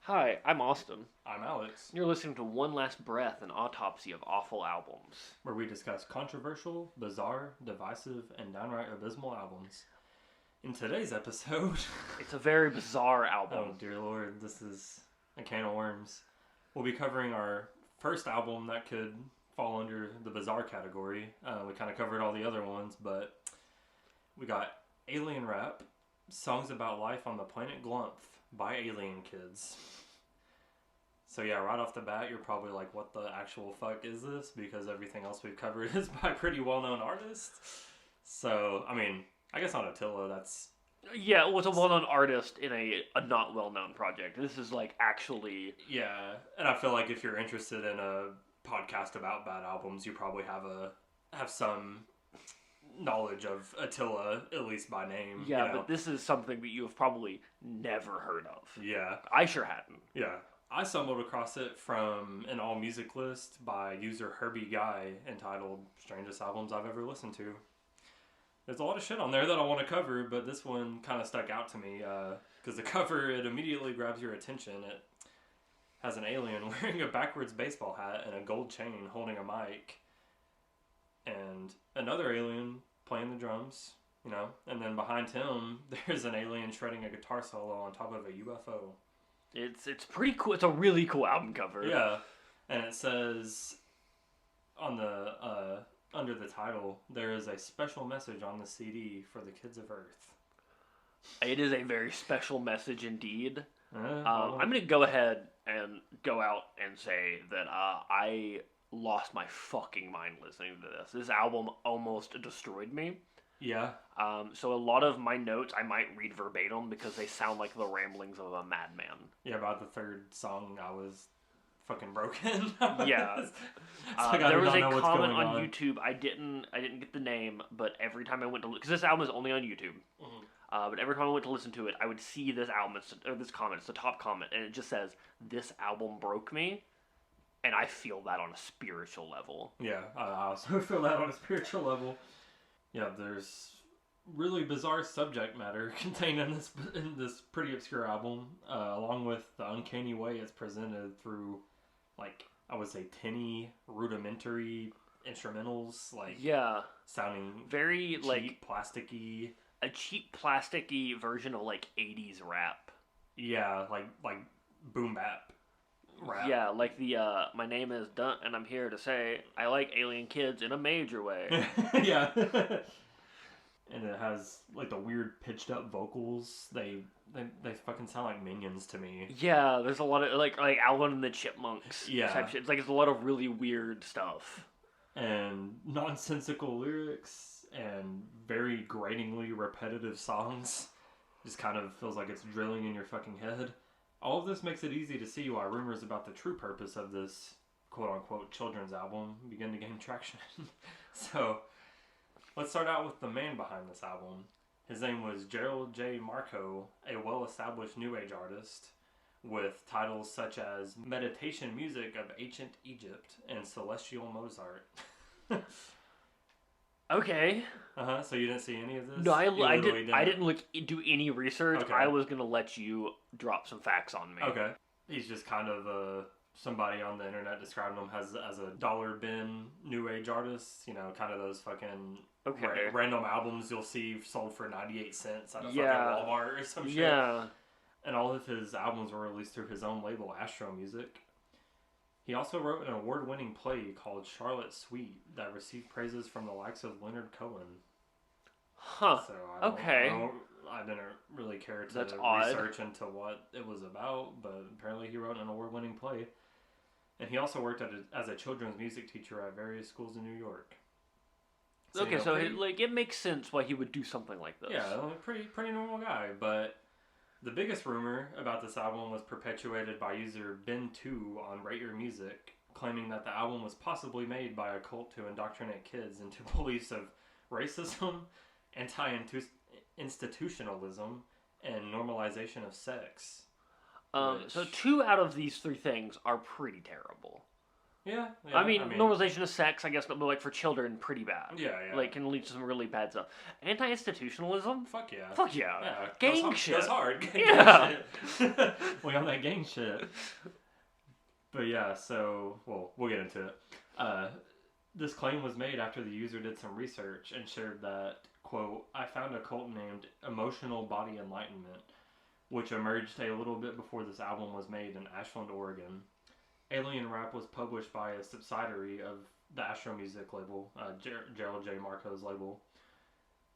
Hi, I'm Austin. I'm Alex, You're listening to One Last Breath, an autopsy of awful albums. where we discuss controversial, bizarre, divisive, and downright abysmal albums. In today's episode, It's a very bizarre oh album. dear lord, this is a can of worms. We'll be covering our first album that could fall under the bizarre category. We kind of covered all the other ones, but we got Alien Rap, Songs About Life on the Planet Glumph by Alien Kids. So yeah, right off the bat, you're probably like, what the actual fuck is this? Because everything else we've covered is by pretty well-known artists. So, I mean, I guess on Attila, that's... Yeah, well, it's a well-known artist in a not well-known project. This is like actually... Yeah, and I feel like if you're interested in a podcast about bad albums, you probably have some knowledge of Attila, at least by name. Yeah, you know? but this is something that you have probably never heard of. Yeah. I sure hadn't. Yeah. I stumbled across it from an all-music list by user Herbie Guy entitled Strangest Albums I've Ever Listened to. There's a lot of shit on there that I want to cover, but this one kind of stuck out to me because the cover, it immediately grabs your attention. It has an alien wearing a backwards baseball hat and a gold chain holding a mic, and another alien playing the drums, you know, and then behind him, there's an alien shredding a guitar solo on top of a UFO. It's pretty cool. It's a really cool album cover. Yeah, and it says on the under the title, there is a special message on the CD for the kids of Earth. It is a very special message indeed. I'm I'm going to go ahead and go out and say that I lost my fucking mind listening to this. This album almost destroyed me. Yeah. So a lot of my notes I might read verbatim because they sound like the ramblings of a madman. Yeah, about the third song I was fucking broken. Yeah. Like there was a comment on YouTube. I didn't get the name, but every time I went to because this album is only on YouTube. Mm-hmm. But every time I went to listen to it, I would see this album or this comment. It's the top comment, and it just says, "This album broke me," and I feel that on a spiritual level. Yeah, I also feel that on a spiritual level. Yeah, there's really bizarre subject matter contained in this pretty obscure album, along with the uncanny way it's presented through, like, I would say tinny, rudimentary instrumentals, like, Yeah, sounding very cheap, like plasticky. a cheap, plasticky version of like '80s rap. Yeah, like boom bap rap. Yeah, like the my name is Dunt, and I'm here to say I like alien kids in a major way. Yeah. And it has like the weird pitched up vocals. They fucking sound like Minions to me. Yeah, there's a lot of like Alvin and the Chipmunks Yeah. type shit. It's like it's a lot of really weird stuff. And nonsensical lyrics and very gratingly repetitive songs. Just kind of feels like it's drilling in your fucking head. All of this makes it easy to see why rumors about the true purpose of this quote-unquote children's album begin to gain traction. So, let's start out with the man behind this album. His name was Gerald J. Marco, a well-established New Age artist with titles such as Meditation Music of Ancient Egypt and Celestial Mozart. Okay. So you didn't see any of this? No, I didn't do any research. Okay. I was gonna let you drop some facts on me. Okay. He's just kind of somebody on the internet describing him as a dollar bin New Age artist. You know, kind of those fucking random albums you'll see sold for 98 cents at a fucking Walmart or some shit. Yeah. And all of his albums were released through his own label, Astro Music. He also wrote an award-winning play called Charlotte Sweet that received praises from the likes of Leonard Cohen. Huh. So I didn't really care to research into what it was about, but apparently he wrote an award-winning play. And he also worked as a children's music teacher at various schools in New York. So, okay, so it makes sense why he would do something like this. Yeah, pretty normal guy, but the biggest rumor about this album was perpetuated by user Ben2 on Rate Your Music, claiming that the album was possibly made by a cult to indoctrinate kids into beliefs of racism, anti-institutionalism, and normalization of sex. So 2 out of these 3 things are pretty terrible. Yeah. I mean, normalization of sex, I guess, but like for children, pretty bad. Yeah, yeah. Like, can lead to some really bad stuff. Anti-institutionalism? Fuck yeah. Fuck yeah. Yeah. Gang shit. Goes hard. Yeah. Gang shit. We on that gang shit. But yeah, so, well, we'll get into it. This claim was made after the user did some research and shared that, quote, I found a cult named Emotional Body Enlightenment, which emerged a little bit before this album was made in Ashland, Oregon. Alien Rap was published by a subsidiary of the Astro Music label, Gerald J. Marco's label,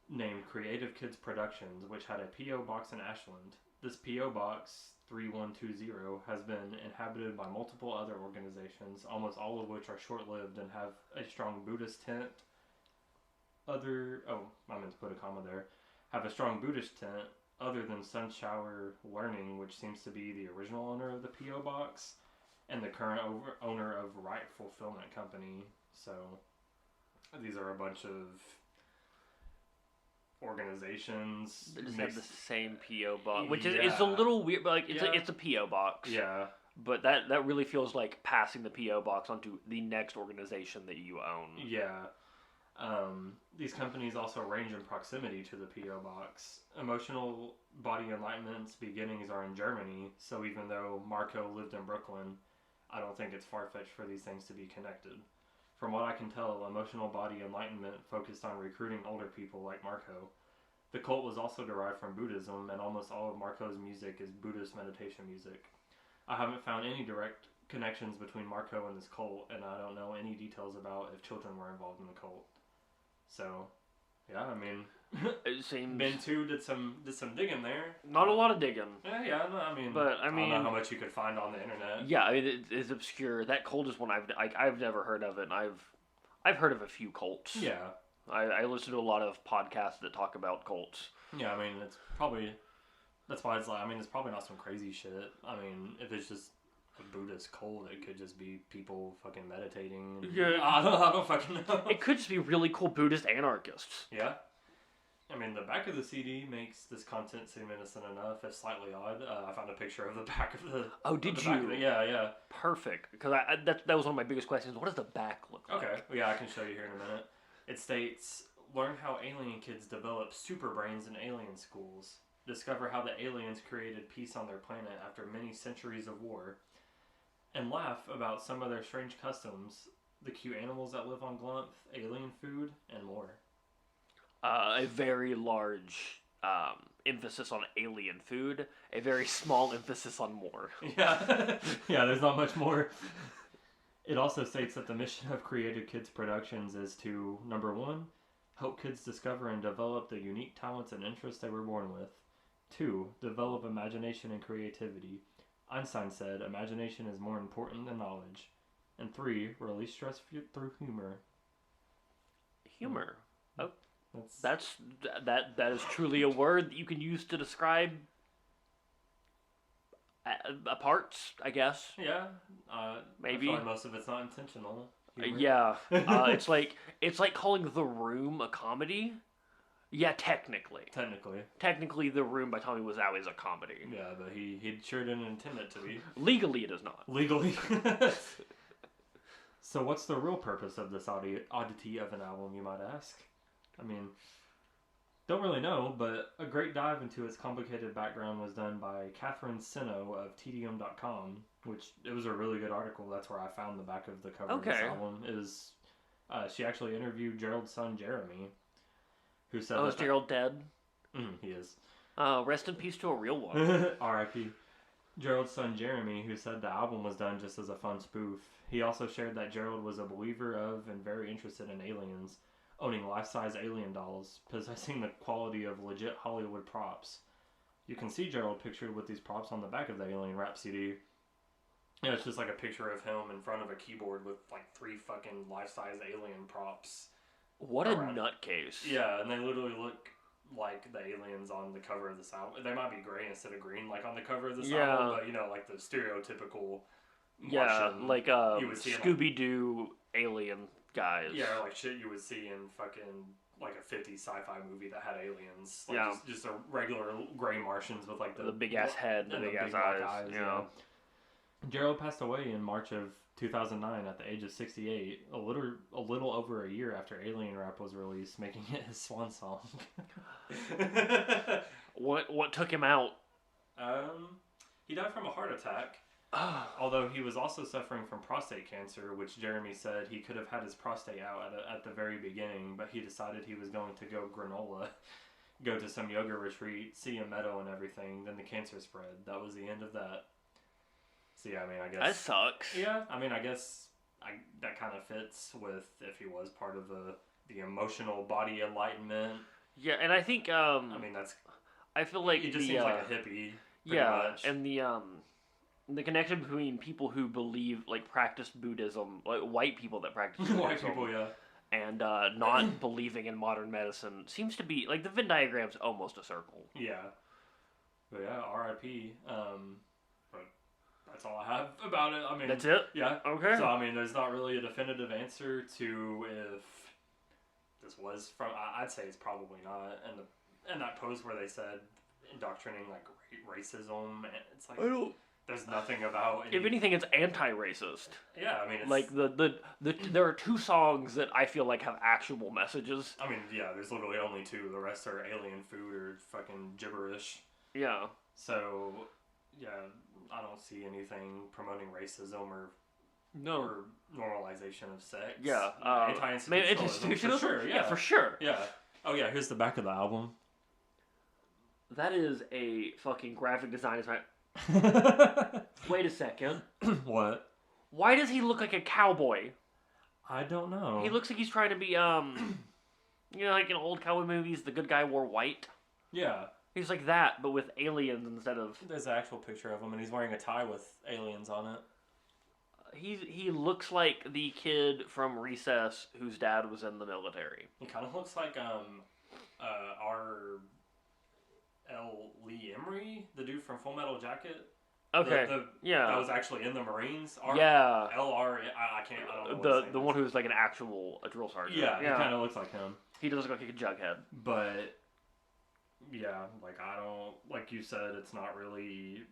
named Creative Kids Productions, which had a P.O. box in Ashland. This P.O. box, 3120, has been inhabited by multiple other organizations, almost all of which are short-lived and have a strong Buddhist tent. I meant to put a comma there. Have a strong Buddhist tent other than Sunshower Learning, which seems to be the original owner of the P.O. box, and the current owner of Right Fulfillment Company. So these are a bunch of organizations. They just have the same P.O. box, which is it's a little weird, but like it's a P.O. box. Yeah. But that really feels like passing the P.O. box onto the next organization that you own. Yeah. These companies also range in proximity to the P.O. box. Emotional Body Enlightenment's beginnings are in Germany, so even though Marco lived in Brooklyn, I don't think it's far-fetched for these things to be connected. From what I can tell, Emotional Body Enlightenment focused on recruiting older people like Marco. The cult was also derived from Buddhism, and almost all of Marco's music is Buddhist meditation music. I haven't found any direct connections between Marco and this cult, and I don't know any details about if children were involved in the cult. So, yeah, I mean, it seems Ben2 did some digging there. Not a lot of digging. Yeah, no, I mean, but I don't know how much you could find on the internet. Yeah, I mean, it's obscure. That cult is one I've never heard of it. And I've heard of a few cults. Yeah, I listen to a lot of podcasts that talk about cults. Yeah, I mean, it's probably that's why it's like, I mean, it's probably not some crazy shit. I mean, if it's just a Buddhist cult, it could just be people fucking meditating. Yeah, I don't fucking know. It could just be really cool Buddhist anarchists. Yeah. I mean, the back of the CD makes this content seem innocent enough. It's slightly odd. I found a picture of the back of the. Oh, did you? Yeah. Perfect. Because that was one of my biggest questions. What does the back look like? Okay. Yeah, I can show you here in a minute. It states, learn how alien kids develop super brains in alien schools. Discover how the aliens created peace on their planet after many centuries of war. And laugh about some of their strange customs, the cute animals that live on Glumph, alien food, and more. A very large emphasis on alien food, a very small emphasis on more. Yeah, yeah. There's not much more. It also states that the mission of Creative Kids Productions is to, number 1, help kids discover and develop the unique talents and interests they were born with. 2, develop imagination and creativity. Einstein said, imagination is more important than knowledge. And 3, release stress through humor. Humor. Oh. That is truly a word that you can use to describe parts, I guess. Yeah, maybe. I feel like most of it's not intentional. Yeah, it's like calling The Room a comedy. Yeah, technically, The Room by Tommy Wiseau is a comedy. Yeah, but he sure didn't intend it to be. Legally, it is not. Legally. So, what's the real purpose of this oddity of an album, you might ask? I mean, don't really know, but a great dive into its complicated background was done by Catherine Sino of tdm.com, which it was a really good article. That's where I found the back of the cover of this album. She actually interviewed Gerald's son Jeremy, who said, is Gerald dead? He is. Rest in peace to a real one. R.I.P. Gerald's son Jeremy, who said the album was done just as a fun spoof. He also shared that Gerald was a believer of and very interested in aliens, owning life-size alien dolls, possessing the quality of legit Hollywood props. You can see Gerald pictured with these props on the back of the Alien Rap CD. Yeah, it's just like a picture of him in front of a keyboard with like 3 fucking life-size alien props. What a nutcase. Yeah, and they literally look like the aliens on the cover of this album. They might be gray instead of green, like on the cover of this album, but you know, like the stereotypical Martian, like Scooby-Doo alien guys. Yeah, like shit you would see in fucking like a 50s sci-fi movie that had aliens. Like just a regular gray Martians with like the big ass head and the big ass eyes. Yeah. Gerald passed away in March of 2009 at the age of 68, a little over a year after Alien Rap was released, making it his swan song. What took him out? He died from a heart attack. Although he was also suffering from prostate cancer, which Jeremy said he could have had his prostate out at the very beginning, but he decided he was going to go granola, go to some yoga retreat, see a meadow and everything. Then the cancer spread. That was the end of that. So yeah, I mean, I guess That sucks. Yeah, I mean, I guess that kind of fits with if he was part of the emotional body enlightenment. Yeah, and I think I mean, that's I feel like he just seems like a hippie. Yeah, Much. and the connection between people who believe like practice Buddhism, like white people that practice Buddhism, white people, yeah, and not believing in modern medicine seems to be like the Venn diagram's almost a circle. Yeah, but yeah, R.I.P. But that's all I have about it. I mean, That's it. Yeah. Okay. So I mean, there's not really a definitive answer to if this was from. I'd say it's probably not. And that post where they said indoctrinating like racism, and it's like there's nothing about. If anything, it's anti-racist. Yeah, I mean, it's, like the there are 2 songs that I feel like have actual messages. I mean, yeah, there's literally only 2. The rest are alien food or fucking gibberish. Yeah. So, yeah, I don't see anything promoting racism or normalization of sex. Yeah. Anti-institutionalism. For sure. Yeah, for sure. Yeah. Oh yeah, here's the back of the album. That is a fucking graphic design. Wait a second. What? Why does he look like a cowboy? I don't know. He looks like he's trying to be, like in old cowboy movies, the good guy wore white. Yeah. He's like that, but with aliens instead of... There's an actual picture of him, and he's wearing a tie with aliens on it. He looks like the kid from Recess whose dad was in the military. He kind of looks like, our... L. Lee Emery, the dude from Full Metal Jacket. Okay. Yeah. That was actually in the Marines. Yeah. LR. I can't. I don't know. The one who's like a drill sergeant. Yeah. He kind of looks like him. He does look like a jughead. But yeah, like I don't. Like you said, it's not really.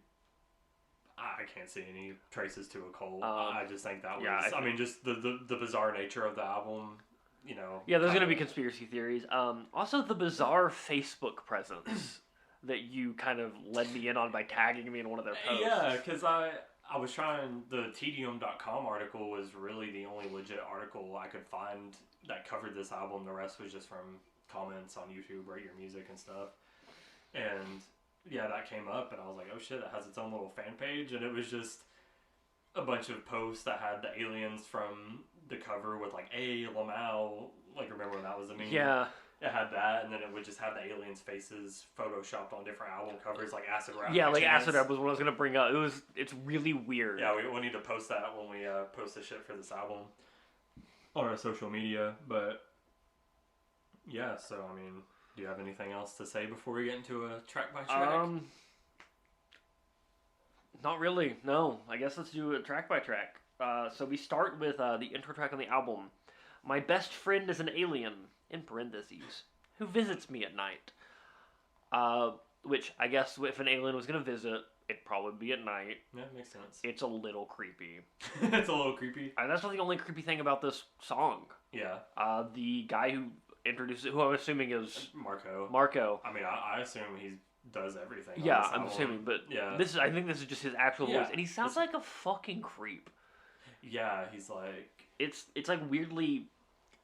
I can't see any traces to a cult. I just think that was. Yeah, I mean, just the bizarre nature of the album. You know. Yeah, there's gonna be conspiracy theories. Also, the bizarre Facebook presence. That you kind of led me in on by tagging me in one of their posts. Yeah, because I was trying, the tedium.com article was really the only legit article I could find that covered this album. The rest was just from comments on YouTube, Rate Your Music and stuff. And yeah, that came up and I was like, oh shit, it has its own little fan page. And it was just a bunch of posts that had the aliens from the cover with like, hey, Lamau. Like, remember when that was a meme? Yeah. It had that, and then it would just have the aliens' faces photoshopped on different album covers, like Acid Rap. Yeah, like Acid Rap was what I was gonna bring up. It's really weird. Yeah, we'll need to post that when we post the shit for this album on our social media. But yeah, so I mean, do you have anything else to say before we get into a track by track? Not really. No, I guess let's do a track by track. So we start with the intro track on the album. My best friend is an alien. In parentheses, who visits me at night. Which, I guess, if an alien was going to visit, it'd probably be at night. Yeah, makes sense. It's a little creepy. It's a little creepy. And that's not the only creepy thing about this song. Yeah. The guy who introduced it, who I'm assuming is... Marco. I mean, I assume he does everything. Yeah, I'm assuming, but yeah. I think this is just his actual voice. And he sounds like a fucking creep. Yeah, he's like... It's like weirdly...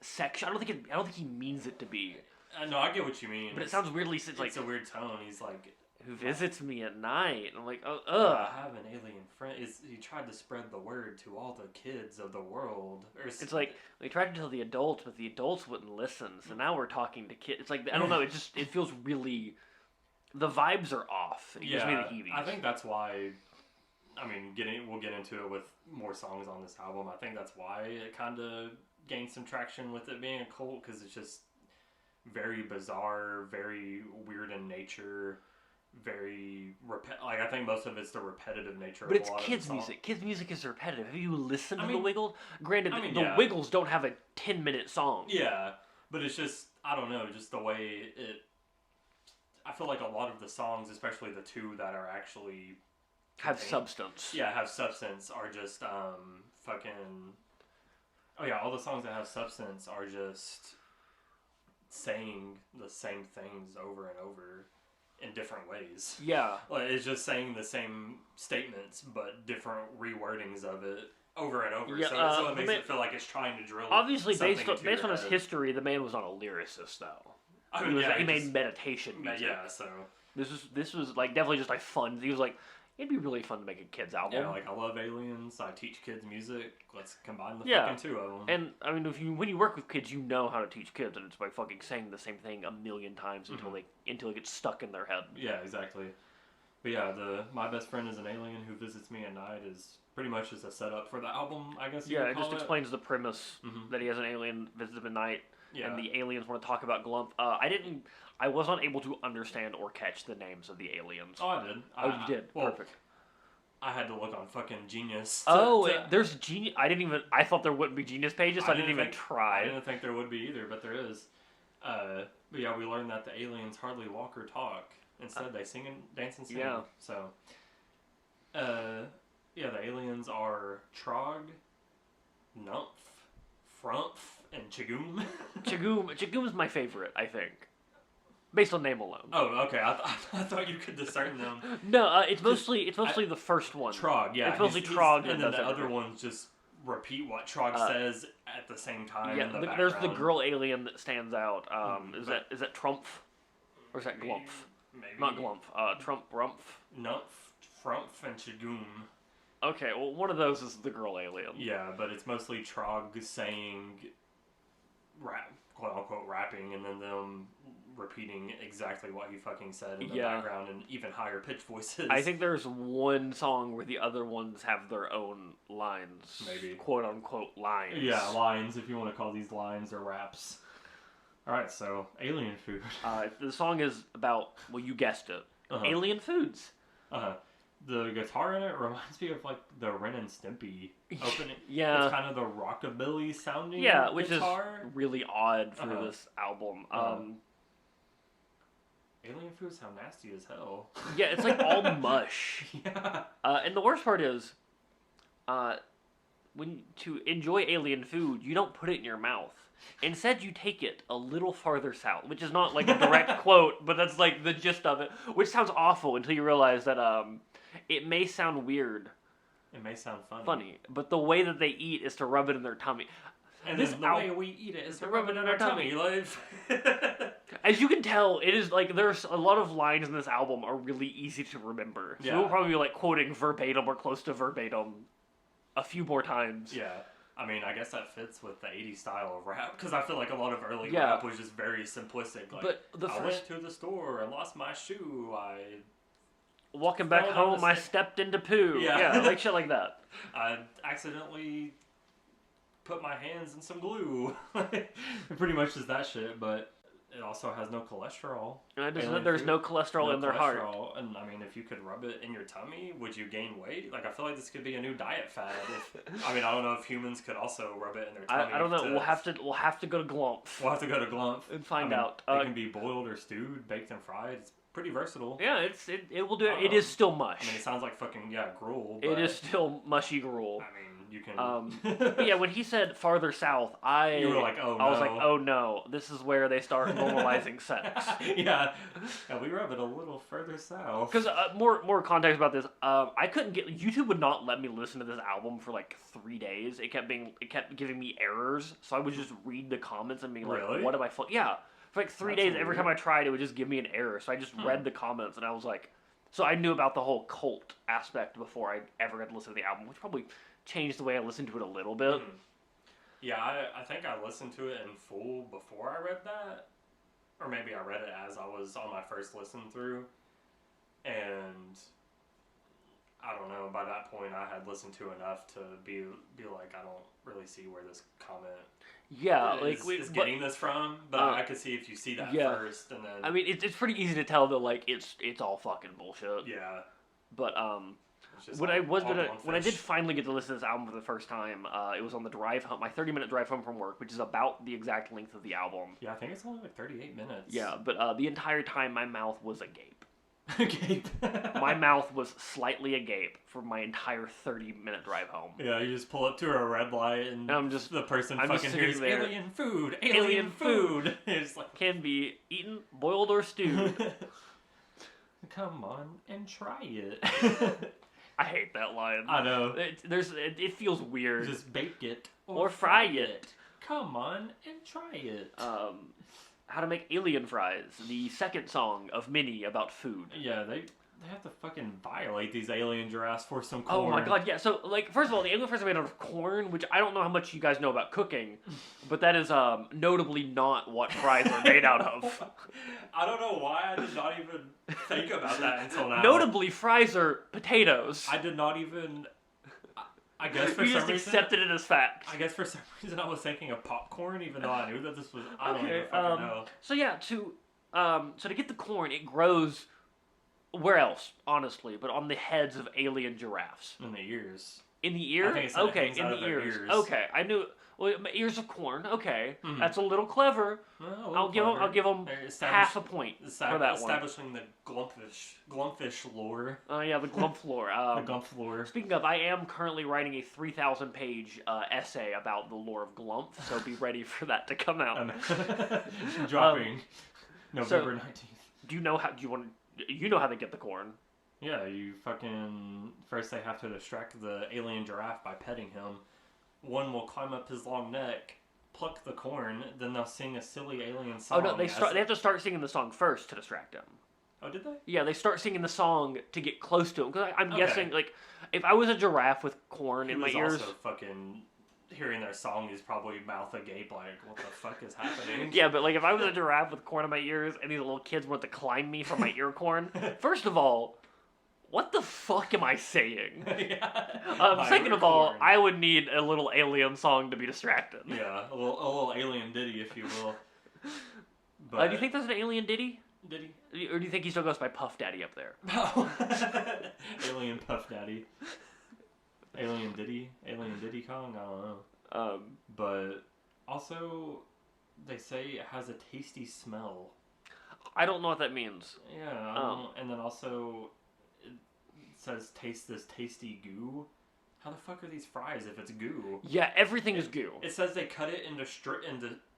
Sexual. I don't think he means it to be. No, I get what you mean. But it sounds weirdly. It's a weird tone. He's like, who visits me at night? I'm like, ugh. I have an alien friend. He tried to spread the word to all the kids of the world. It's like we tried to tell the adults, but the adults wouldn't listen. So now we're talking to kids. It's like I don't know. It feels really. The vibes are off. It gives me the heebies. I think that's why. I mean, we'll get into it with more songs on this album. I think that's why it kind of gained some traction with it being a cult, because it's just very bizarre, very weird in nature, very like I think most of it's the repetitive nature. But of it's a lot kids' of music. Kids' music is repetitive. Have you listened to the Wiggles? Granted, the Wiggles don't have a 10-minute song. Yeah, but it's just I don't know, just the way it. I feel like a lot of the songs, especially the 2 that are actually have contain- substance. Yeah, have substance are just fucking. Oh yeah, all the songs that have substance are just saying the same things over and over in different ways. Yeah. Like, it's just saying the same statements but different rewordings of it over and over. Yeah, So it makes it feel like it's trying to drill. Obviously, something into based your on his head. history, the man was not a lyricist, though. I mean, yeah, He made meditation music. Yeah, so This was like definitely just like fun. He was like, it'd be really fun to make a kids album. yeah, like I love aliens. I teach kids music. Let's combine the Yeah. fucking two of them. And I mean, when you work with kids, you know how to teach kids, and it's by fucking saying the same thing a million times until it gets stuck in their head. Yeah, exactly. But yeah, my best friend is an alien who visits me at night is pretty much just a setup for the album, I guess. Yeah, it just explains the premise that he has an alien visit him at night, Yeah. and the aliens want to talk about Glumph. I was not able to understand or catch the names of the aliens. Oh, I did. You did. Well, Perfect. I had to look on fucking Genius. There's Genius. I thought there wouldn't be Genius pages, so I didn't even try. I didn't think there would be either, but there is. But yeah, we learned that the aliens hardly walk or talk. Instead, they sing and dance and sing. Yeah. So, yeah, the aliens are Trog, Numph, Frumph, and Chigum. Chigum is my favorite, I think. Based on name alone. Oh, okay. I thought you could discern them. No, it's mostly the first one. Trog, yeah. It's mostly Trog, and then the everything. other ones just repeat what Trog says at the same time. Yeah, in the there's the background. girl alien that stands out. Is that Trumph, or is that Glumph? Maybe. Not Glumph. Trump Rumph. Numph, Frumph, and Chigum. Okay, well, one of those is the girl alien. Yeah, but it's mostly Trog saying, quote unquote, rapping, and then them repeating exactly what he fucking said in the background in even higher pitched voices. I think there's one song where the other ones have their own lines. Maybe. Quote unquote lines. Yeah, lines, if you want to call these lines or raps. Alright, so, alien food. The song is about, well, you guessed it, alien foods. The guitar in it reminds me of, like, the Ren and Stimpy opening. Yeah. It's kind of the rockabilly sounding which guitar. is really odd for this album. Alien food sound nasty as hell. Yeah, it's like all mush. Yeah. And the worst part is, when to enjoy alien food, you don't put it in your mouth. Instead, you take it a little farther south, which is not like a direct quote, but that's like the gist of it. Which sounds awful until you realize that it may sound weird. It may sound Funny, but the way that they eat is to rub it in their tummy. And the way we eat it is to rub it in our tummy. As you can tell, it is like there's a lot of lines in this album are really easy to remember. So we'll probably be like quoting verbatim or close to verbatim a few more times. Yeah. I mean, I guess that fits with the 80s style of rap, because I feel like a lot of early rap was just very simplistic. Like, I went to the store and lost my shoe, walking back home, I stepped into poo. Yeah, like shit like that. I accidentally put my hands in some glue. It pretty much is that shit, but it also has no cholesterol. There's no cholesterol in their heart. And I mean, if you could rub it in your tummy, would you gain weight? Like, I feel like this could be a new diet fad. I mean, I don't know if humans could also rub it in their tummy. I don't know. We'll have to go to Glumph. We'll have to go to Glumph and find out. It can be boiled or stewed, baked and fried. It's pretty versatile. Yeah, it will do it. It is still mush. I mean, it sounds like fucking gruel. But it is still mushy gruel. I mean, you can. But yeah, when he said farther south, you were like, oh no. I was like, oh no, this is where they start normalizing sex. Yeah, we rub it a little further south. Because more context about this, I couldn't get YouTube would not let me listen to this album for like 3 days. It kept giving me errors, so I would just read the comments and be like, really? What am I? Yeah, for like 3 days, every time I tried, it would just give me an error. So I just read the comments, and I was like, so I knew about the whole cult aspect before I ever got to listen to the album, which probably changed the way I listened to it a little bit. Yeah, I think I listened to it in full before I read that. Or maybe I read it as I was on my first listen through. And I don't know, by that point I had listened to enough to be like, I don't really see where this comment is getting this from. But I could see if you see that first and then... I mean, it's pretty easy to tell that, like, it's all fucking bullshit. Yeah. But, when I did finally get to listen to this album for the first time, it was on the drive home, my 30-minute drive home from work, which is about the exact length of the album. Yeah, I think it's only like 38 minutes. Yeah, but the entire time my mouth was agape. Gape. My mouth was slightly agape for my entire 30-minute drive home. Yeah, you just pull up to a red light and I'm just the person I'm just fucking sitting hears there. alien food, Alien food. It's like, Can be eaten, boiled, or stewed. come on and try it. I hate that line. I know. It feels weird. Just bake it Or fry it. Come on and try it. How to make alien fries, the second song of many about food. Yeah, they have to fucking violate these alien giraffes for some corn. Oh my god, yeah. So, like, first of all, the alien fries are made out of corn, which I don't know how much you guys know about cooking, but that is notably not what fries are made out of. I don't know why I did not even think about that until now. Notably, fries are potatoes. I did not even... I guess for we some just reason... accepted it as fact. I guess for some reason I was thinking of popcorn, even though I knew that this was... I don't even fucking know. So yeah, to get the corn, it grows... Where else, honestly, but on the heads of alien giraffes. In the ears. In the ear? I think it said Okay, it hangs in out the of their ears. ears. Okay, I knew. Well, ears of corn. Okay, Mhm. that's a little clever. Well, I'll give them They're half a point for that one. Establishing the Glumphish lore. Oh yeah, the Glumph lore. The Glumph lore. Speaking of, I am currently writing a 3,000-page essay about the lore of Glumph, so be ready for that to come out. Dropping November 19th. Do you know how? You know how they get the corn? Yeah, you fucking... First they have to distract the alien giraffe by petting him. One will climb up his long neck, pluck the corn, then they'll sing a silly alien song. Oh no, they have to start singing the song first to distract him. Oh, did they? Yeah, they start singing the song to get close to him. Because I'm guessing, like, if I was a giraffe with corn in my ears... also fucking... Hearing their song is probably mouth agape, like, what the fuck is happening? Yeah, but, like, if I was a giraffe with corn in my ears and these little kids wanted to climb me from my ear corn, first of all, what the fuck am I saying? Second of all, I would need a little alien song to be distracted. Yeah, a little alien ditty, if you will. But do you think there's an alien ditty? Ditty? Or do you think he still goes by Puff Daddy up there? No. Alien Puff Daddy. Alien Diddy Kong? I don't know. But also, they say it has a tasty smell. I don't know what that means. Yeah, and then also, it says taste this tasty goo. How the fuck are these fries if it's goo? Yeah, everything is goo. It says they cut it into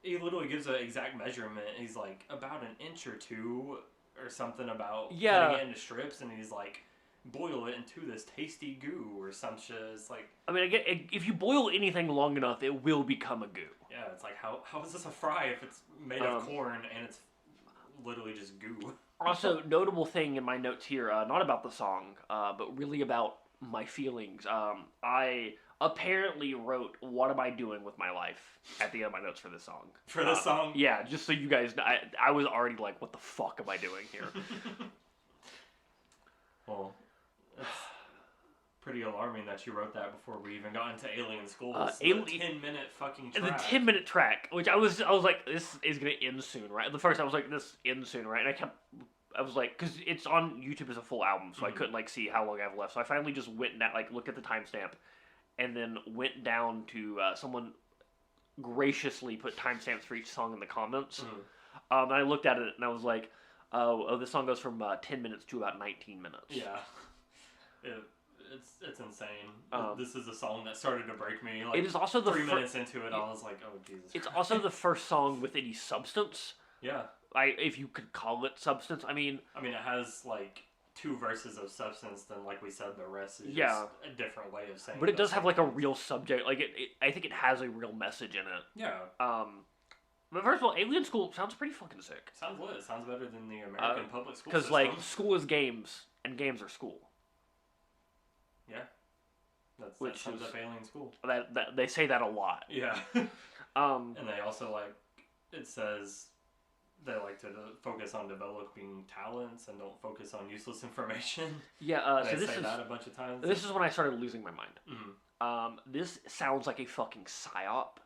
he literally gives an exact measurement. He's like, about an inch or two, or something about cutting it into strips, and he's like, boil it into this tasty goo or some shit. It's like, I mean, if you boil anything long enough, it will become a goo. Yeah, it's like, how is this a fry if it's made of corn and it's literally just goo? Also, notable thing in my notes here, not about the song, but really about my feelings. I apparently wrote "What am I doing with my life" at the end of my notes for this song. For this song? Yeah, just so you guys know, I was already like, what the fuck am I doing here? Well, it's pretty alarming that you wrote that before we even got into Alien Schools. The 10-minute fucking track. The 10-minute track, which I was like, this is gonna end soon, right? The first I was like, this ends soon, right? And I was like, because it's on YouTube as a full album, so I couldn't like see how long I have left. So I finally just went down, like, looked at the timestamp, and then went down to someone graciously put timestamps for each song in the comments. And I looked at it and I was like, oh, this song goes from 10 minutes to about 19 minutes. Yeah. It's insane. This is a song that started to break me. Like, it is also the 3 minutes into it, I was like, oh, Jesus It's Christ. also the first song with any substance. Yeah. If you could call it substance. I mean, it has, like, 2 verses of substance, then, like we said, the rest is just a different way of saying it. But it does have, like, a real subject. Like, I think it has a real message in it. Yeah. But first of all, Alien School sounds pretty fucking sick. Sounds lit. Sounds better than the American public school system. Because, like, school is games, and games are school. Yeah. That sums up Alien School. That they say that a lot. Yeah. And they also, like, it says they like to focus on developing talents and don't focus on useless information. Yeah, so they this say is that a bunch of times. This is when I started losing my mind. Mm-hmm. This sounds like a fucking psyop.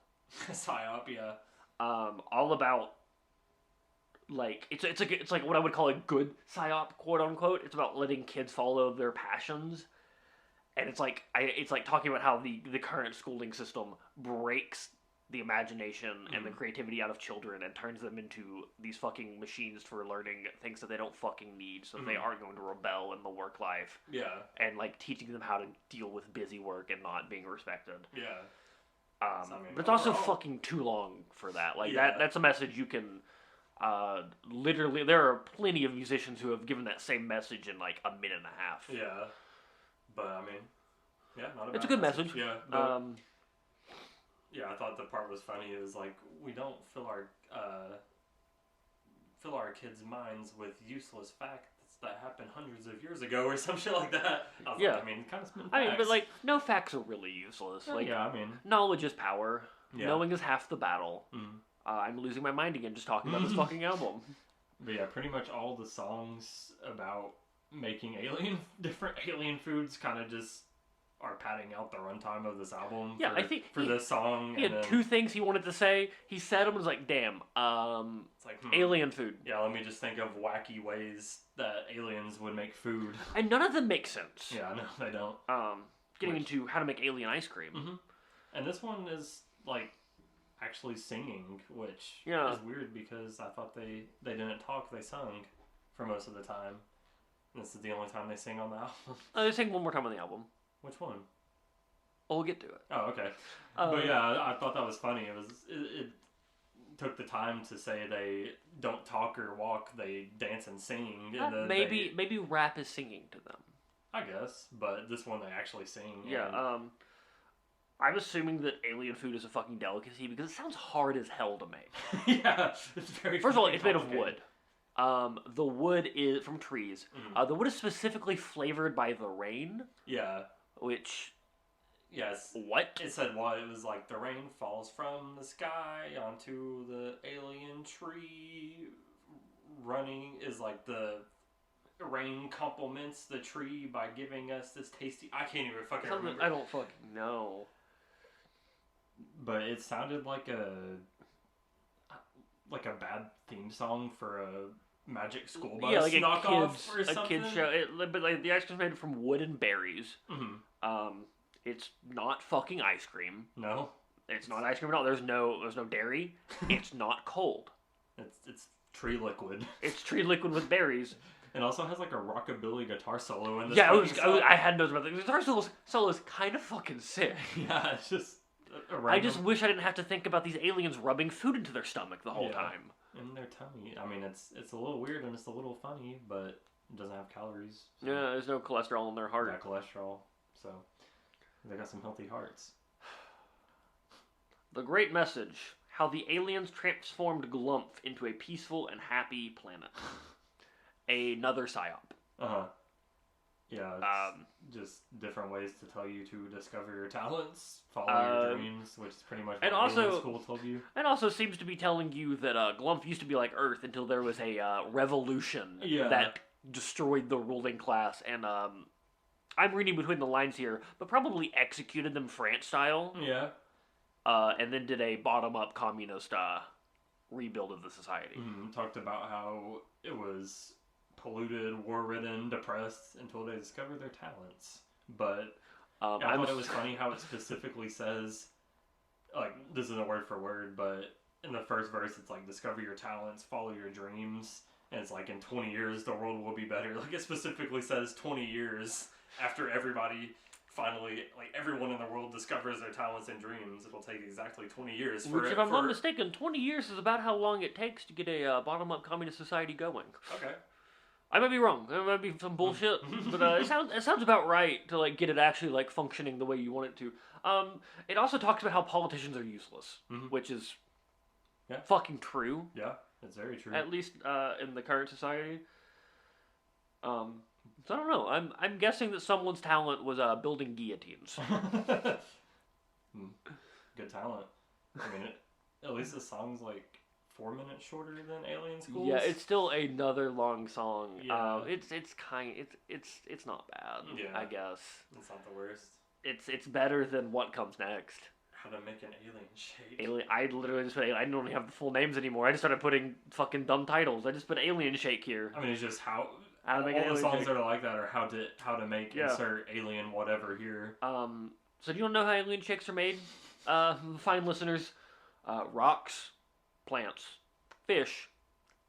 Psyop, yeah. All about, like, it's like what I would call a good psyop, quote unquote. It's about letting kids follow their passions, and it's like talking about how the current schooling system breaks the imagination and the creativity out of children and turns them into these fucking machines for learning things that they don't fucking need, so they aren't going to rebel in the work life. Yeah. And like teaching them how to deal with busy work and not being respected. Yeah. But it's also fucking too long for that. Like that's a message you can literally. There are plenty of musicians who have given that same message in like a minute and a half. Yeah. But I mean, yeah, not a bad it's a good message. Yeah. Yeah, I thought the part was funny. It was like, we don't fill our kids' minds with useless facts that happened hundreds of years ago or some shit like that. I was like, I mean, kind of spin facts. I mean, but like, no facts are really useless. Like, yeah, I mean, knowledge is power. Yeah. Knowing is half the battle. I'm losing my mind again just talking about this fucking album. But yeah, pretty much all the songs about making different alien foods kind of just are padding out the runtime of this album. Yeah, I think for this song. He had two things he wanted to say. He said them and was like, "Damn, it's like alien food." Yeah, let me just think of wacky ways that aliens would make food, and none of them make sense. Yeah, no, they don't. Getting into how to make alien ice cream, and this one is like actually singing, which is weird because I thought they didn't talk; they sung for most of the time. And this is the only time they sing on the album. They sing one more time on the album. Which one? Oh, we'll get to it. Oh, okay. But yeah, I thought that was funny. It took the time to say they don't talk or walk, they dance and sing. And then maybe rap is singing to them. I guess, but this one they actually sing. Yeah. I'm assuming that alien food is a fucking delicacy because it sounds hard as hell to make. Yeah, it's very. First of all, it's made of wood. The wood is from trees. The wood is specifically flavored by the rain. Yeah. Which, yes. What? It said what? It was like the rain falls from the sky onto the alien tree. Running is like the rain compliments the tree by giving us this tasty. I can't even fucking remember. I don't fucking know. But it sounded like a bad theme song for a Magic School Bus knockoff or something. A kid's show. But like the ice cream's made from wood and berries. It's not fucking ice cream. No, it's not ice cream at all. There's no dairy. It's not cold. It's tree liquid. It's tree liquid with berries. It also has like a rockabilly guitar solo in this. Yeah, I had notes about the guitar solo is kind of fucking sick. Yeah, it's just. I just wish I didn't have to think about these aliens rubbing food into their stomach the whole time. In their tummy. I mean, it's a little weird and it's a little funny, but it doesn't have calories. So. Yeah, there's no cholesterol in their heart. Yeah, cholesterol. So they got some healthy hearts. The great message: how the aliens transformed Glumph into a peaceful and happy planet. Another psyop. Yeah, just different ways to tell you to discover your talents, follow your dreams, which is pretty much what alien school told you. And also seems to be telling you that Glumph used to be like Earth until there was a revolution that destroyed the ruling class, and I'm reading between the lines here, but probably executed them France style. Yeah. And then did a bottom-up communist rebuild of the society. Talked about how it was polluted, war-ridden, depressed until they discovered their talents. But I thought it was funny how it specifically says, like, this isn't word for word, but in the first verse it's like, discover your talents, follow your dreams, and it's like, in 20 years the world will be better. Like, it specifically says 20 years after everybody finally, like, everyone in the world discovers their talents and dreams. It'll take exactly 20 years. Which, if I'm not mistaken, 20 years is about how long it takes to get a bottom-up communist society going. Okay. I might be wrong. There might be some bullshit, but it sounds about right to like get it actually like functioning the way you want it to. It also talks about how politicians are useless, which is fucking true. Yeah, it's very true. At least in the current society. So I don't know. I'm guessing that someone's talent was building guillotines. Good talent. I mean, at least the song's like 4 minutes shorter than Alien Schools. Yeah, it's still another long song. Yeah. It's not bad. Yeah. I guess it's not the worst. It's better than what comes next. How to make an alien shake. I literally just put. I don't even have the full names anymore. I just started putting fucking dumb titles. I just put alien shake here. I mean, it's just how to make all the songs that are like that are how to make insert alien whatever here. So do you want to know how alien shakes are made? Fine listeners. Rocks, plants, fish,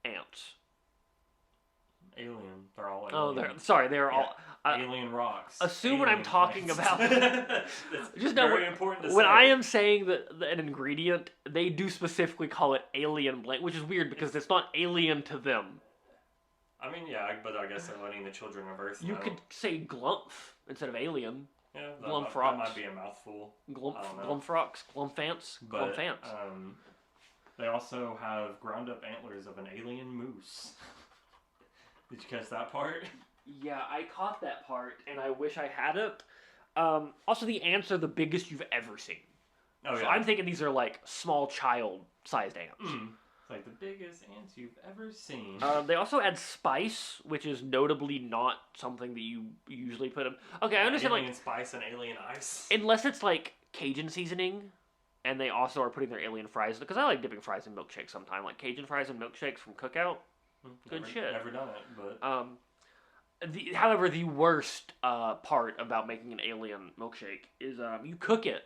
ants. Alien. They're all Oh, alien. they're Yeah. all. Alien rocks. Assume when I'm Alien talking plants. about. It's Just know very important to when say. I am saying that an ingredient, they do specifically call it alien blank, which is weird because it's not alien to them. I mean, yeah, but I guess they're letting the children of Earth You know. could say glumph instead of alien. Yeah, Glumph that rocks. might be a mouthful. Glumph rocks, glumphants, But glumphants. they also have ground up antlers of an alien moose. Did you catch that part? Yeah, I caught that part, and I wish I had it. Also, the ants are the biggest you've ever seen. Oh, So yeah. I'm thinking these are like small child-sized ants. It's like the biggest ants you've ever seen. They also add spice, which is notably not something that you usually put in. Okay, I understand, alien like, spice and alien ice. unless it's like Cajun seasoning, and they also are putting their alien fries, because I like dipping fries in milkshakes sometimes, like Cajun fries and milkshakes from Cookout. Good shit. Never done it, but However, the worst part about making an alien milkshake is you cook it.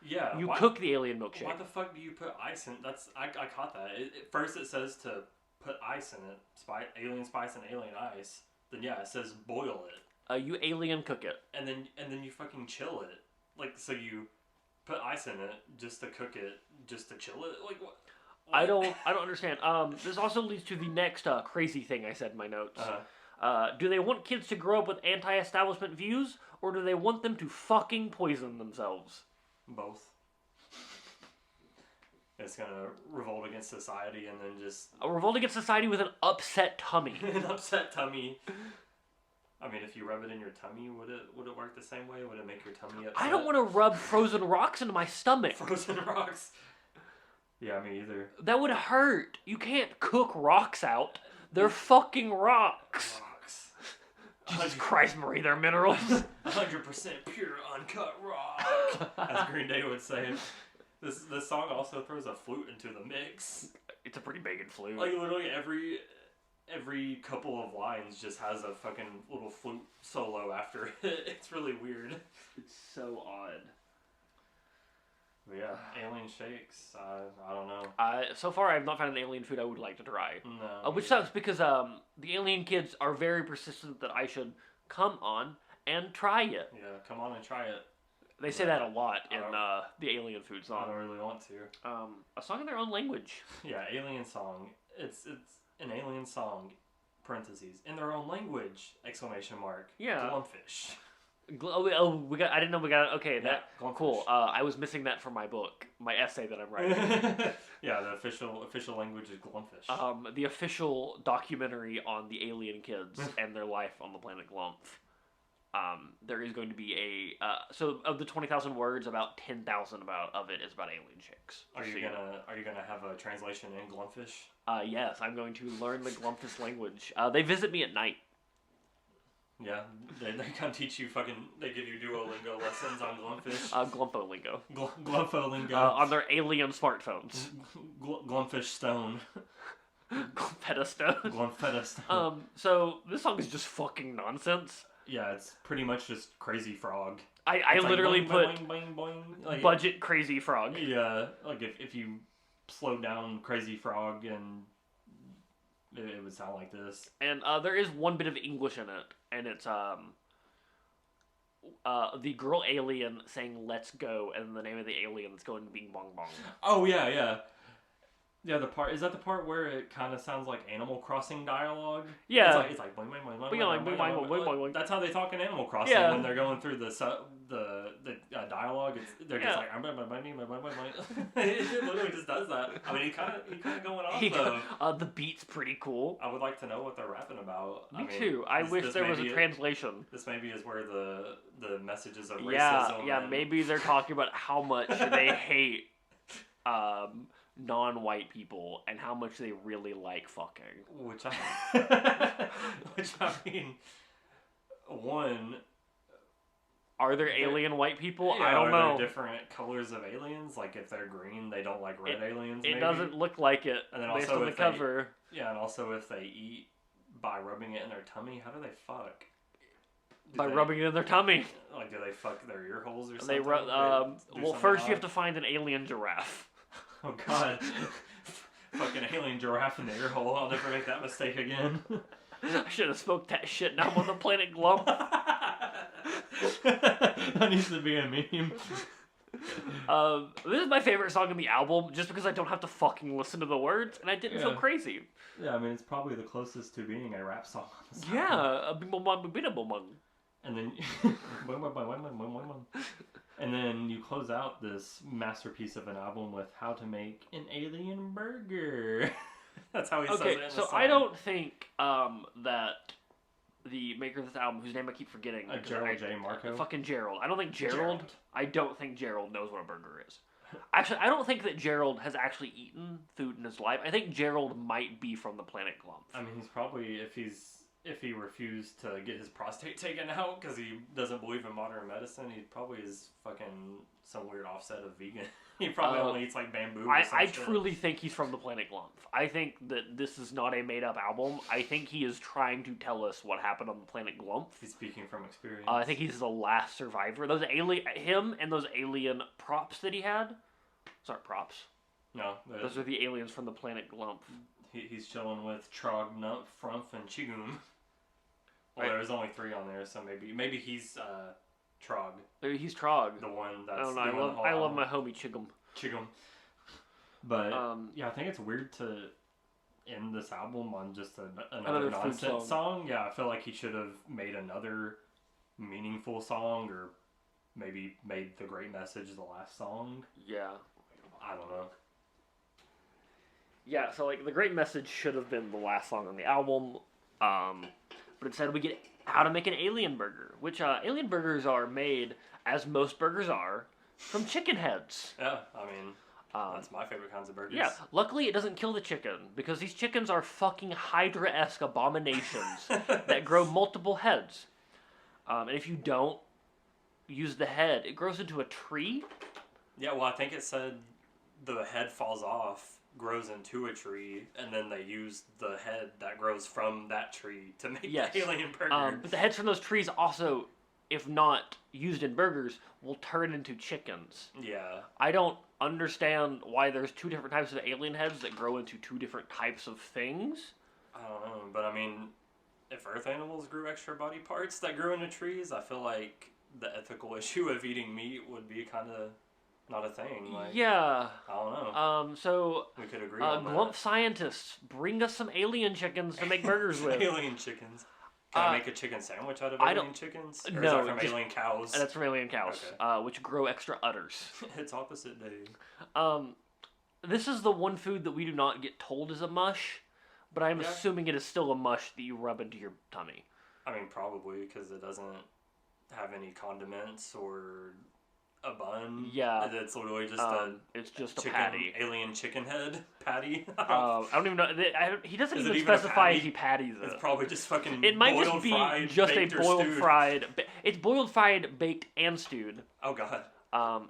yeah, You cook the alien milkshake. Why the fuck do you put ice in? I caught that. First it says to put ice in it, alien spice and alien ice. Then yeah, it says boil it. You alien cook it. And then you fucking chill it. Like, so you put ice in it just to cook it, just to chill it. Like what? I don't understand. This also leads to the next crazy thing I said in my notes. Do they want kids to grow up with anti-establishment views, or do they want them to fucking poison themselves? Both. It's gonna revolt against society and then just A revolt against society with an upset tummy. an upset tummy. I mean, if you rub it in your tummy, would it work the same way? Would it make your tummy upset? I don't want to rub frozen rocks into my stomach. Frozen rocks. Yeah, me either. That would hurt. You can't cook rocks out. They're fucking rocks. Rocks. Jesus Christ, Marie, they're minerals. 100% pure uncut rock, as Green Day would say. This song also throws a flute into the mix. It's a pretty banging flute. Like literally every couple of lines just has a fucking little flute solo after it. It's really weird. It's so odd. But yeah, alien shakes. I don't know. So far, I have not found an alien food I would like to try. No. Which sucks because the alien kids are very persistent that I should come on and try it. Yeah, come on and try it. They say that a lot in the alien food I song. don't really want to. A song in their own language. Yeah, alien song. It's an alien song. Parentheses in their own language! Exclamation mark. Yeah. Glumphish. We got. I didn't know we got. Okay, Yeah, that Glumphish. cool. I was missing that from my book, my essay that I'm writing. Yeah, the official language is Glumphish. The official documentary on the alien kids and their life on the planet Glumph. There is going to be so of the 20,000 words, about 10,000 of it is about alien chicks. Are you gonna have a translation in Glumphish? Yes, I'm going to learn the Glumphish language. They visit me at night. Yeah, they come teach you they give you Duolingo lessons on Glumphish. Glumpholingo. Glumpholingo. On their alien smartphones. Glumphish stone. Glumphetta stone. Glumphetta stone. So this song is just fucking nonsense. Yeah, it's pretty much just Crazy Frog. I It's literally like put boing, boing, boing, like, budget Crazy Frog. Yeah, like if you slow down Crazy Frog and it would sound like this. And there is one bit of English in it, and it's the girl alien saying "Let's go," and the name of the alien is going bing bong bong. Oh yeah, yeah. Yeah, the part where it kind of sounds like Animal Crossing dialogue? Yeah. It's like boing, boing, boing, boing, Boing, boing, boing, boing, boing, boing, boing, boing, boing. That's how they talk in Animal Crossing Yeah. when they're going through the dialogue. They're just Yeah. like it literally just does that. I mean, he kind of going off though. The beat's pretty cool. I would like to know what they're rapping about. Me too. I wish there was a translation. This maybe is where the messages of Yeah, racism. yeah. and- Maybe they're talking about how much they hate non-white people and how much they really like fucking. which I mean, one. Are there alien white people? Yeah, I don't know. Are there different colors of aliens? Like if they're green, they don't like red aliens. It Maybe? doesn't look like it And then based also on the if they- cover. Yeah, and also if they eat by rubbing it in their tummy, how do they fuck? By rubbing it in their tummy. Like, do they fuck their ear holes or something? They Do well, something first you have odd? to find an alien giraffe. Oh God. Fucking alien giraffe in the ear hole. I'll never make that mistake again. I should have smoked that shit. Now I'm on the Planet Glumph. That needs to be a meme. This is my favorite song on the album, just because I don't have to fucking listen to the words, and I didn't feel crazy. Yeah, I mean, it's probably the closest to being a rap song on this Yeah, album. And then... and then you close out this masterpiece of an album with How to Make an Alien Burger. That's how he says it in the song. I don't think that the maker of this album, whose name I keep forgetting, Gerald J. Marco? Fucking Gerald. I don't think Gerald knows what a burger is. Actually, I don't think that Gerald has actually eaten food in his life. I think Gerald might be from the Planet Glumph. I mean, he's probably, if he refused to get his prostate taken out because he doesn't believe in modern medicine, he probably is fucking some weird offset of vegan. He probably only eats like bamboo. I truly think he's from the Planet Glumph. I think that this is not a made up album. I think he is trying to tell us what happened on the Planet Glumph. He's speaking from experience. I think he's the last survivor. Him and those alien props that he had. Sorry, props. No, those are the aliens from the Planet Glumph. He's chilling with Trog, Numph, Frumph, and Chigum. Well, there's only 3 on there, so maybe he's Trog. He's Trog. The one that's... I don't know. I love my homie Chigum. But yeah, I think it's weird to end this album on just another nonsense song. Yeah, I feel like he should have made another meaningful song, or maybe made The Great Message the last song. Yeah. I don't know. Yeah, so like The Great Message should have been the last song on the album. But instead we get How to Make an Alien Burger, which alien burgers are made, as most burgers are, from chicken heads. Yeah, I mean, that's my favorite kinds of burgers. Yeah, luckily it doesn't kill the chicken, because these chickens are fucking Hydra-esque abominations that grow multiple heads. And if you don't use the head, it grows into a tree. Yeah, well, I think it said the head falls off, grows into a tree, and then they use the head that grows from that tree to make the alien burger. But the heads from those trees also, if not used in burgers, will turn into chickens. Yeah. I don't understand why there's 2 different types of alien heads that grow into 2 different types of things. I don't know, but I mean, if earth animals grew extra body parts that grew into trees, I feel like the ethical issue of eating meat would be kind of not a thing. Like, yeah. I don't know. So we could agree on that. Glumph scientists, bring us some alien chickens to make burgers with. Alien chickens. Can I make a chicken sandwich out of alien chickens? Or is that from alien cows? That's from alien cows, which grow extra udders. It's opposite day. This is the one food that we do not get told is a mush, but I'm assuming it is still a mush that you rub into your tummy. I mean, probably, because it doesn't have any condiments or a bun. Yeah. It's literally just it's just chicken, a patty. Alien chicken head patty. I don't even know. He doesn't even specify if he patties it. It's probably just fucking It might boiled, just be fried, just a baked, boiled fried. It's boiled, fried, baked, and stewed. Oh, God.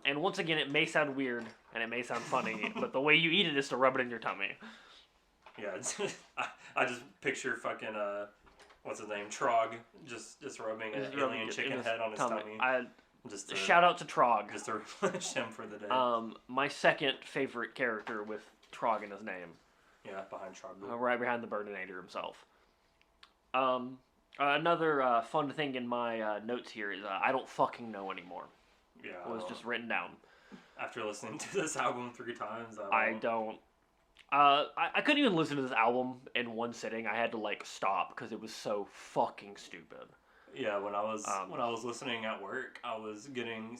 And once again, it may sound weird and it may sound funny, but the way you eat it is to rub it in your tummy. Yeah, I just picture fucking what's his name, Trog, just rubbing an alien chicken head on his tummy. Just shout out to Trog. Just to refresh him for the day. My second favorite character with Trog in his name. Yeah, behind Trog. Right behind the Burninator himself. Another fun thing in my notes here is I don't fucking know anymore. Yeah. It was just written down. After listening to this album 3 times, I don't. I couldn't even listen to this album in one sitting. I had to like stop because it was so fucking stupid. Yeah, when I was listening at work, I was getting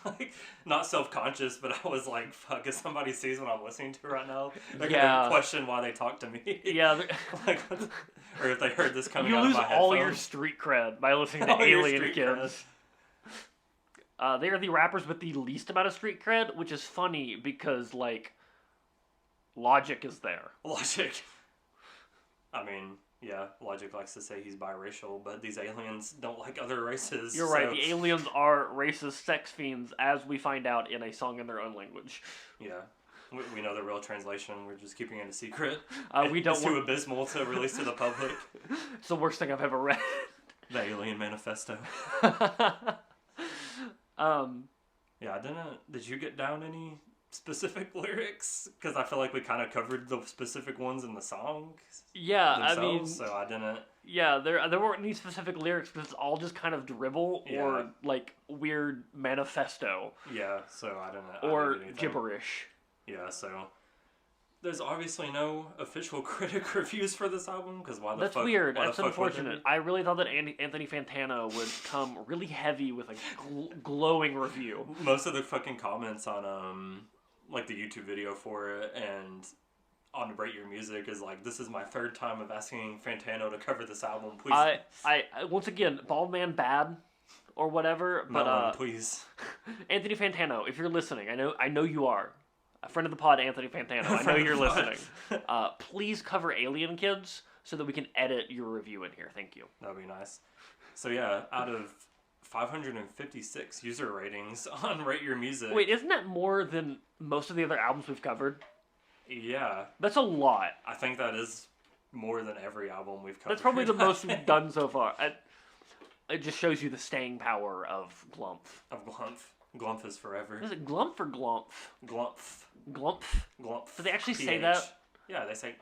like not self-conscious, but I was like, "Fuck!" If somebody sees what I'm listening to right now, they're gonna question why they talk to me. Yeah, like, or if they heard this coming out of my headphones. You lose all your street cred by listening to Alien Kids. They are the rappers with the least amount of street cred, which is funny because like Logic is there. Logic. I mean, yeah, Logic likes to say he's biracial, but these aliens don't like other races. You're right, the aliens are racist sex fiends, as we find out in a song in their own language. Yeah. We know the real translation, we're just keeping it a secret. It's too abysmal to release to the public. It's the worst thing I've ever read. The Alien Manifesto. Yeah, did you get down any specific lyrics because I feel like we kind of covered the specific ones in the song Yeah, themselves, I mean, so I didn't. yeah, there weren't any specific lyrics because it's all just kind of dribble or Yeah. like weird manifesto Yeah, so I didn't. or I didn't do anything. gibberish. Yeah, so there's obviously no official critic reviews for this album because why the That's fuck? weird. Why That's the fuck would unfortunate. there I really thought that Anthony Fantano would come really heavy with a glowing review. be? Most of the fucking comments on like the YouTube video for it and on Rate Your Music is like, this is my third time of asking Fantano to cover this album. Please, I once again, Bald Man Bad or whatever, but Melon, please. Anthony Fantano, if you're listening, I know you are. A friend of the pod, Anthony Fantano. I know you're listening. Please cover Alien Kids so that we can edit your review in here. Thank you. That'd be nice. So yeah, out of 556 user ratings on Rate Your Music. Wait, isn't that more than most of the other albums we've covered? Yeah, That's a lot. I think that is more than every album we've covered. That's probably the most we've done so far. It just shows you the staying power of Glumph. Of Glumph. Glumph is forever. Is it Glumph or Glumph? Glumph. Glumph? Glumph. Do they actually say PH. that? Yeah, they say,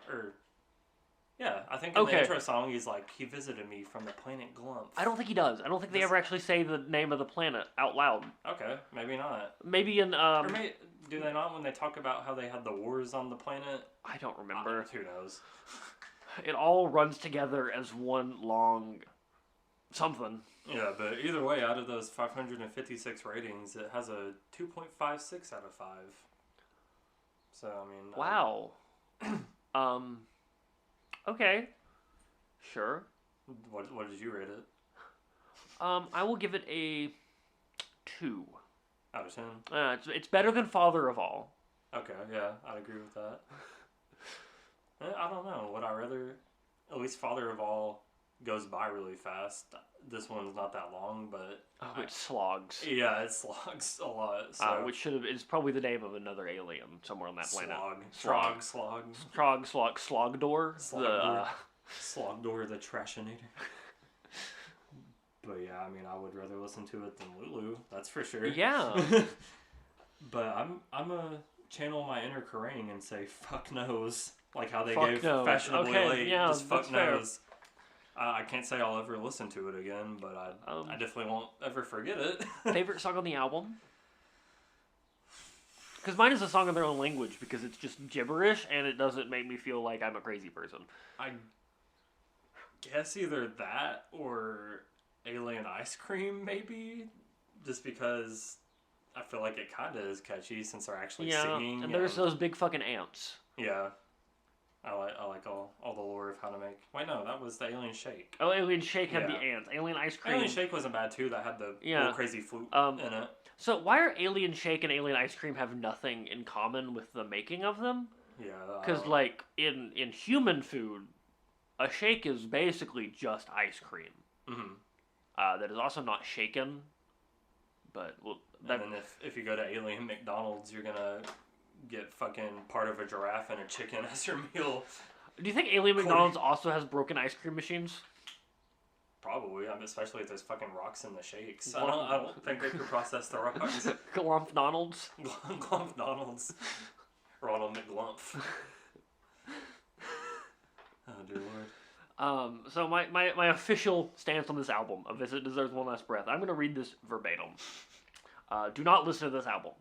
yeah, I think in Okay. the intro song he's like, he visited me from the planet Glumph. I don't think he does. I don't think they ever actually say the name of the planet out loud. Okay, maybe not. Maybe in, Or maybe, do they not when they talk about how they had the wars on the planet? I don't remember. Who knows? It all runs together as one long something. Yeah, but either way, out of those 556 ratings, it has a 2.56 out of 5. So, I mean... Wow. Okay. Sure. What did you rate it? I will give it a 2. Out of 10? It's better than Father of All. Okay, yeah, I'd agree with that. I don't know. Would I rather... At least Father of All goes by really fast. This one's not that long, but... Oh, it slogs. Yeah, it slogs a lot. So. Which is probably the name of another alien somewhere on that planet. Slog. Slogdor. Slogdor the Trashinator. But yeah, I mean, I would rather listen to it than Lulu. That's for sure. Yeah. But I'm gonna channel my inner Kerrang and say fuck knows, like how they Fuck gave knows. Fashionably Okay, Late. yeah, just fuck that's fair. knows. I can't say I'll ever listen to it again, but I definitely won't ever forget it. Favorite song on the album? Because mine is a song in their own language because it's just gibberish and it doesn't make me feel like I'm a crazy person. I guess either that or Alien Ice Cream, maybe, just because I feel like it kind of is catchy since they're actually singing. And there's those big fucking ants. Yeah. I like all the lore of how to make... Wait, no, that was the Alien Shake. Oh, Alien Shake had the ants. Alien Ice Cream. Alien Shake wasn't bad, too. That had the little crazy flute in it. So why are Alien Shake and Alien Ice Cream have nothing in common with the making of them? Yeah. Because, like, in human food, a shake is basically just ice cream. Mm-hmm. That is also not shaken. But, well... And then if you go to Alien McDonald's, you're gonna... get fucking part of a giraffe and a chicken as your meal. Do you think Alien McDonald's also has broken ice cream machines? Probably, I mean, especially if there's fucking rocks in the shakes. I don't think they could process the rocks. Glumph Donald's? Glumph Donald's. Ronald McGlumph. Oh, dear Lord. So my official stance on this album, A Visit Deserves One Last Breath, I'm going to read this verbatim. Do not listen to this album.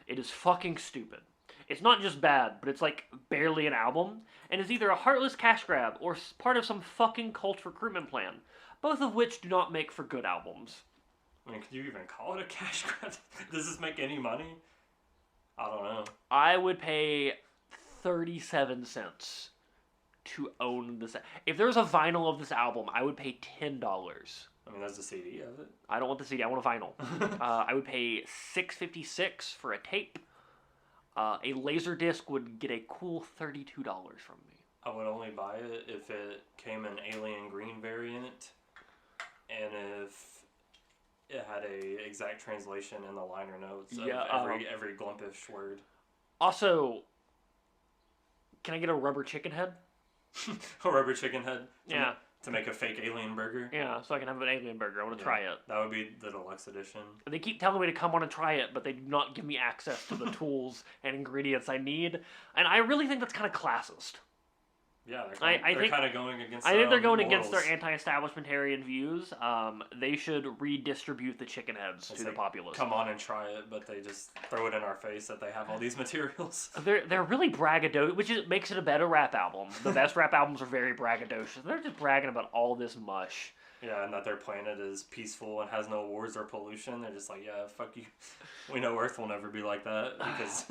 It is fucking stupid. It's not just bad, but it's like barely an album, and is either a heartless cash grab or part of some fucking cult recruitment plan, both of which do not make for good albums. I mean, could you even call it a cash grab? Does this make any money? I don't know. I would pay 37 cents to own this. If there was a vinyl of this album, I would pay $10. I mean, there's a CD of it. I don't want the CD. I want a vinyl. I would pay $6.56 for a tape. A laser disc would get a cool $32 from me. I would only buy it if it came in alien green variant, and if it had a exact translation in the liner notes of every Glumpish word. Also, can I get a rubber chicken head? A rubber chicken head. Yeah. To make a fake alien burger? Yeah, so I can have an alien burger. I want to try it. That would be the deluxe edition. They keep telling me to come on and try it, but they do not give me access to the tools and ingredients I need. And I really think that's kind of classist. Yeah, they're kind of going against I think they're going morals. against their anti-establishmentarian views. They should redistribute the chicken heads to the populace. Come on and try it, but they just throw it in our face that they have all these materials. They're really braggadocious, which makes it a better rap album. The best rap albums are very braggadocious. They're just bragging about all this mush. Yeah, and that their planet is peaceful and has no wars or pollution. They're just like, yeah, fuck you. We know Earth will never be like that because...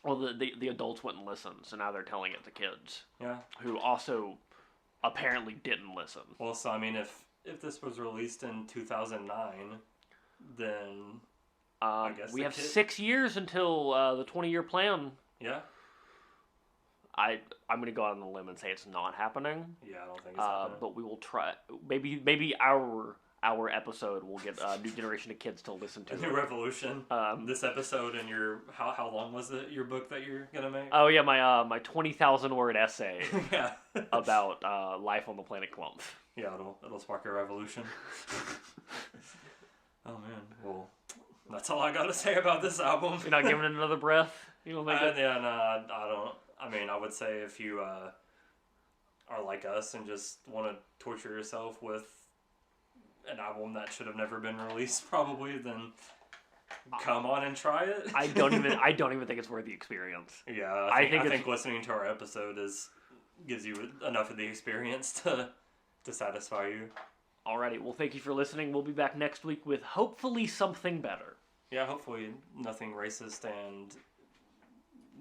Well, the adults wouldn't listen, so now they're telling it to kids. Yeah. Who also apparently didn't listen. Well, so, I mean, if this was released in 2009, then I guess we have 6 years until the 20-year plan. Yeah. I'm going to go out on a limb and say it's not happening. Yeah, I don't think it's happening. But we will try. Maybe our episode will get a new generation of kids to listen to. A new revolution. This episode and your how long was it? Your book that you're gonna make? Oh yeah, my 20,000 word essay. Yeah. About life on the planet Glumph. Yeah, it'll spark a revolution. Oh man, well, that's all I gotta say about this album. You're not giving it another breath. You don't think it? Yeah, no, I don't. I mean, I would say if you are like us and just want to torture yourself with an album that should have never been released, probably, then come on and try it. I don't even think it's worth the experience. Yeah, I think listening to our episode gives you enough of the experience to satisfy you. Alrighty, well, thank you for listening. We'll be back next week with hopefully something better. Yeah, hopefully nothing racist and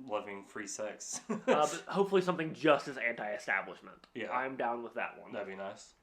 loving free sex. But hopefully something just as anti-establishment. Yeah, I'm down with that one. That'd be nice.